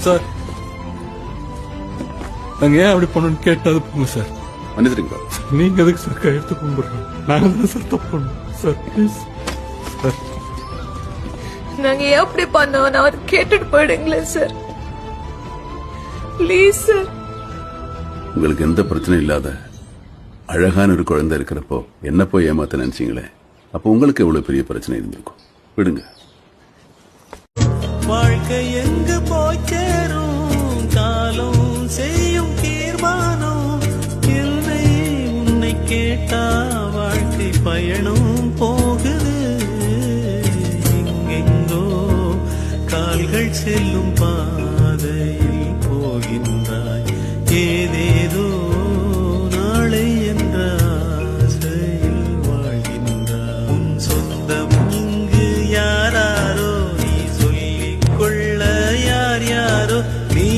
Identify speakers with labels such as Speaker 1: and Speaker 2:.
Speaker 1: Sir நாங்க ஏன் அப்படி பண்ணணும்னு கேட்டது போங்க சார்.
Speaker 2: மன்னிச்சிருங்க.
Speaker 1: நீங்க எதுக்கு சார் கையெழுத்து கும்பிடுறோம்? நாங்க தான் சார் தப்பு பண்ணோம் சார். Please sir.
Speaker 3: நாங்க ஏன் அப்படி பண்ணோம் அவர் கேட்டுட்டு போயிடுங்களேன் சார். Please sir.
Speaker 2: உங்களுக்கு எந்த பிரச்சனையும் இல்லாத அழகான ஒரு குழந்தை இருக்கிறப்போ என்ன போய் ஏமாத்த நினைச்சீங்களே, அப்போ உங்களுக்கு எவ்வளவு பெரிய பிரச்சனை இருந்திருக்கும். விடுங்க.
Speaker 4: வாழ்க்கை எங்கு போய் சேரும், காலம் செய்யும் தீர்மானம். என்னை உன்னை கேட்டா வாழ்க்கை பயணம் போகுது. எங்கெங்கோ கால்கள் செல்லும் பாதையில் போகின்றாய். ஏதேதோ நாளை என்ற ஆசையில் வாழ்கின்றாய். உன் சொந்தம் இங்கு யாராரோ, நீ சொல்லிக் கொள்ள யார் யாரோ. நீ